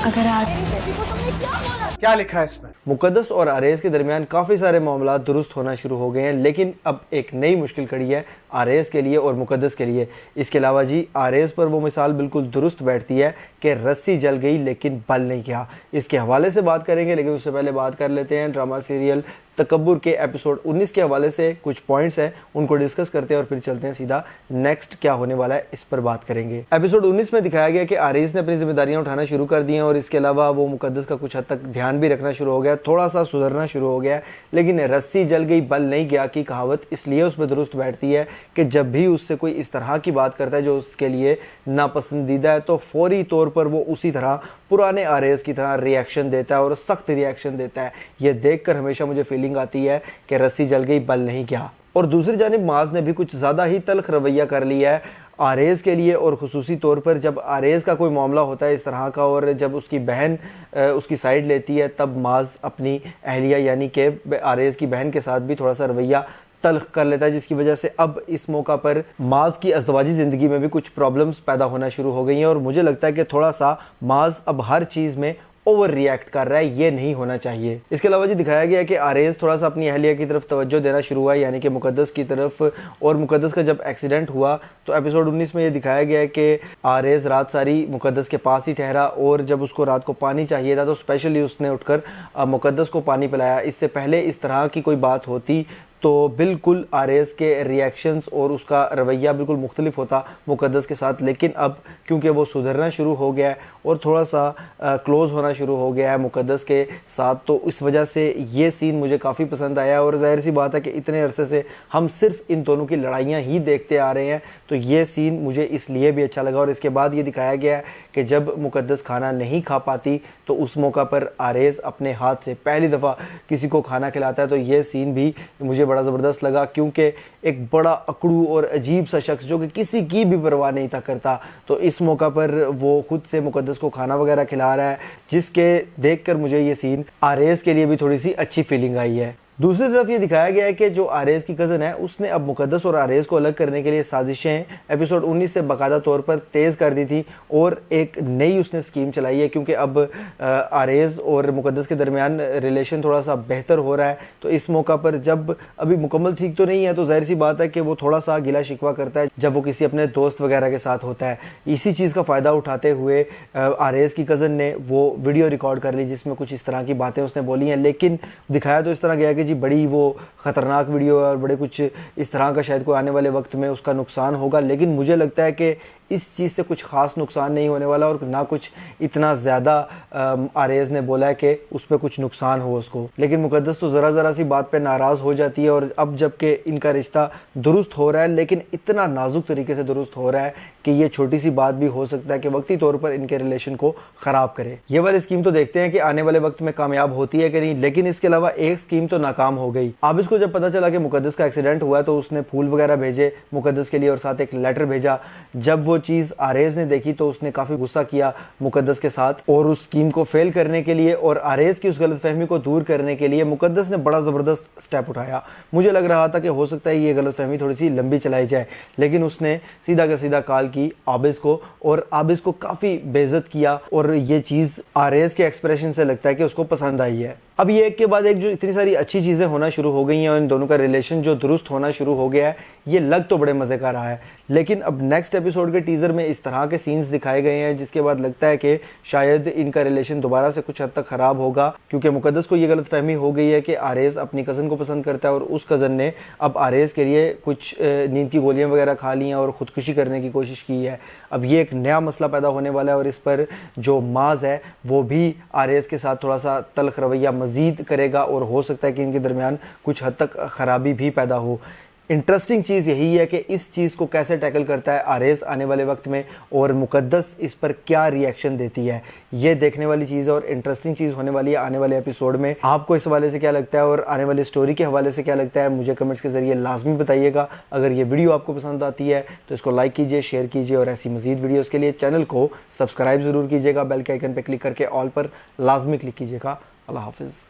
اگر آپ کیا لکھا ہے اس میں؟ مقدس اور آریز کے درمیان کافی سارے معاملات درست ہونا شروع ہو گئے ہیں، لیکن اب ایک نئی مشکل کھڑی ہے آریز کے لیے اور مقدس کے لیے۔ اس کے علاوہ جی آریز پر وہ مثال بالکل درست بیٹھتی ہے کہ رسی جل گئی لیکن بل نہیں گیا۔ اس کے حوالے سے بات کریں گے، لیکن اس سے پہلے بات کر لیتے ہیں ڈرامہ سیریل تکبر کے ایپیسوڈ 19 کے حوالے سے کچھ پوائنٹس ہیں، ان کو ڈسکس کرتے ہیں اور پھر چلتے ہیں سیدھا نیکسٹ کیا ہونے والا ہے اس پر بات کریں گے۔ ایپیسوڈ 19 میں دکھایا گیا کہ آریز نے اپنی ذمہ داریاں اٹھانا شروع کر دی ہیں اور اس کے علاوہ وہ مقدس کا کچھ حد تک دھیان بھی رکھنا شروع ہو گیا، تھوڑا سا سدھرنا شروع ہو گیا، لیکن رسی جل گئی بل نہیں گیا کی کہاوت اس لیے اس پہ درست بیٹھتی ہے کہ جب بھی اس سے کوئی اس طرح کی بات کرتا ہے جو اس کے لیے ناپسندیدہ ہے تو فوری طور پر وہ اسی طرح پرانے آریز کی طرح ری ایکشن دیتا ہے اور سخت ری ایکشن دیتا ہے۔ یہ دیکھ کر ہمیشہ مجھے فیلنگ آتی ہے کہ رسی جل گئی بل نہیں گیا۔ اور دوسری جانب معاذ نے بھی کچھ زیادہ ہی تلخ رویہ کر لیا ہے آریز کے لیے، اور خصوصی طور پر جب آریز کا کوئی معاملہ ہوتا ہے اس طرح کا اور جب اس کی بہن اس کی سائیڈ لیتی ہے، تب معاذ اپنی اہلیہ یعنی کہ آریز کی بہن کے ساتھ بھی تھوڑا سا رویہ تلخ کر لیتا ہے، جس کی وجہ سے اب اس موقع پر معاذ کی ازدواجی زندگی میں بھی کچھ پرابلمز پیدا ہونا شروع ہو گئی ہیں، اور مجھے لگتا ہے کہ تھوڑا سا معاذ اب ہر چیز میں اوور ری ایکٹ کر رہا ہے، یہ نہیں ہونا چاہیے۔ اس کے علاوہ جی دکھایا گیا ہے کہ آریز تھوڑا سا اپنی اہلیہ کی طرف توجہ دینا شروع ہوا ہے، یعنی کہ مقدس کی طرف، اور مقدس کا جب ایکسیڈنٹ ہوا تو ایپیسوڈ 19 میں یہ دکھایا گیا ہے کہ آریز رات ساری مقدس کے پاس ہی ٹھہرا، اور جب اس کو رات کو پانی چاہیے تھا تو اسپیشلی اس نے اٹھ کر مقدس کو پانی پلایا۔ اس سے پہلے اس طرح کی کوئی بات ہوتی تو بالکل آریز کے ری ایکشنز اور اس کا رویہ بالکل مختلف ہوتا مقدس کے ساتھ، لیکن اب کیونکہ وہ سدھرنا شروع ہو گیا ہے اور تھوڑا سا کلوز ہونا شروع ہو گیا ہے مقدس کے ساتھ، تو اس وجہ سے یہ سین مجھے کافی پسند آیا، اور ظاہر سی بات ہے کہ اتنے عرصے سے ہم صرف ان دونوں کی لڑائیاں ہی دیکھتے آ رہے ہیں، تو یہ سین مجھے اس لیے بھی اچھا لگا۔ اور اس کے بعد یہ دکھایا گیا ہے کہ جب مقدس کھانا نہیں کھا پاتی تو اس موقع پر آریز اپنے ہاتھ سے پہلی دفعہ کسی کو کھانا کھلاتا ہے، تو یہ سین بھی مجھے بڑا زبردست لگا، کیونکہ ایک بڑا اکڑو اور عجیب سا شخص جو کہ کسی کی بھی پرواہ نہیں تھا کرتا، تو اس موقع پر وہ خود سے مقدس کو کھانا وغیرہ کھلا رہا ہے، جس کے دیکھ کر مجھے یہ سین آریز کے لیے بھی تھوڑی سی اچھی فیلنگ آئی ہے۔ دوسری طرف یہ دکھایا گیا ہے کہ جو آریز کی کزن ہے اس نے اب مقدس اور آریز کو الگ کرنے کے لیے سازشیں ایپیسوڈ 19 سے باقاعدہ طور پر تیز کر دی تھی، اور ایک نئی اس نے اسکیم چلائی ہے، کیونکہ اب آریز اور مقدس کے درمیان ریلیشن تھوڑا سا بہتر ہو رہا ہے، تو اس موقع پر جب ابھی مکمل ٹھیک تو نہیں ہے تو ظاہر سی بات ہے کہ وہ تھوڑا سا گلا شکوہ کرتا ہے جب وہ کسی اپنے دوست وغیرہ کے ساتھ ہوتا ہے۔ اسی چیز کا فائدہ اٹھاتے ہوئے آریز کی کزن نے وہ ویڈیو ریکارڈ کر لی جس میں کچھ اس طرح کی باتیں اس نے بولی ہیں، لیکن دکھایا تو اس طرح گیا کہ جی بڑی وہ خطرناک ویڈیو ہے اور بڑے کچھ اس طرح کا شاید کوئی آنے والے وقت میں اس کا نقصان ہوگا، لیکن مجھے لگتا ہے کہ اس چیز سے کچھ خاص نقصان نہیں ہونے والا، اور نہ کچھ اتنا زیادہ آریز نے بولا ہے کہ اس پہ کچھ نقصان ہو اس کو، لیکن مقدس تو ذرا سی بات پہ ناراض ہو جاتی ہے، اور اب جب کہ ان کا رشتہ درست ہو رہا ہے لیکن اتنا نازک طریقے سے درست ہو رہا ہے کہ یہ چھوٹی سی بات بھی ہو سکتا ہے کہ وقتی طور پر ان کے ریلیشن کو خراب کرے۔ یہ والی اسکیم تو دیکھتے ہیں کہ آنے والے وقت میں کامیاب ہوتی ہے کہ نہیں، لیکن اس کے علاوہ ایک اسکیم تو ناکام ہو گئی۔ اب اس کو جب پتا چلا کہ مقدس کا ایکسیڈنٹ ہوا ہے تو اس نے پھول وغیرہ بھیجے مقدس کے لیے اور ساتھ ایک لیٹر بھیجا۔ جب وہ چیز آریز نے دیکھی تو اس نے کافی غصہ کیا مقدس کے ساتھ، اور اس اسکیم کو فیل کرنے کے لیے اور آریز کی اس غلط فہمی کو دور کرنے کے لیے مقدس نے بڑا زبردست سٹیپ اٹھایا۔ مجھے لگ رہا تھا کہ ہو سکتا ہے یہ غلط فہمی تھوڑی سی لمبی چلائی جائے، لیکن اس نے سیدھا کا سیدھا کال کی عابس کو، اور عابس کو کافی بے عزت کیا، اور یہ چیز آریز کے ایکسپریشن سے لگتا ہے کہ اس کو پسند آئی ہے۔ اب یہ ایک کے بعد ایک جو اتنی ساری اچھی چیزیں ہونا شروع ہو گئی ہیں اور ان دونوں کا ریلیشن جو درست ہونا شروع ہو گیا ہے، یہ لگ تو بڑے مزے کا رہا ہے، لیکن اب نیکسٹ ایپیسوڈ کے ٹیزر میں اس طرح کے سینز دکھائے گئے ہیں جس کے بعد لگتا ہے کہ شاید ان کا ریلیشن دوبارہ سے کچھ حد تک خراب ہوگا، کیونکہ مقدس کو یہ غلط فہمی ہو گئی ہے کہ آریز اپنی کزن کو پسند کرتا ہے، اور اس کزن نے اب آریز کے لیے کچھ نیند کی گولیاں وغیرہ کھا لی ہیں اور خودکشی کرنے کی کوشش کی ہے۔ اب یہ ایک نیا مسئلہ پیدا ہونے والا ہے، اور اس پر جو معاذ ہے وہ بھی آریز کے ساتھ تھوڑا سا تلخ رویہ مزید کرے گا، اور ہو سکتا ہے کہ ان کے درمیان کچھ حد تک خرابی بھی پیدا ہو۔ انٹرسٹنگ چیز یہی ہے کہ اس چیز کو کیسے ٹیکل کرتا ہے آریز آنے والے وقت میں، اور مقدس اس پر کیا ری ایکشن دیتی ہے، یہ دیکھنے والی چیز ہے اور انٹرسٹنگ چیز ہونے والی ہے آنے والے ایپیسوڈ میں۔ آپ کو اس حوالے سے کیا لگتا ہے اور آنے والی سٹوری کے حوالے سے کیا لگتا ہے، مجھے کمنٹس کے ذریعے لازمی بتائیے گا۔ اگر یہ ویڈیو آپ کو پسند آتی ہے تو اس کو لائک کیجئے، شیئر کیجئے، اور ایسی مزید ویڈیوز کے لیے چینل کو سبسکرائب ضرور کیجئے گا، بیل کے آئیکن پہ کلک کر کے آل پر لازمی کلک کیجئے گا۔ اللہ حافظ۔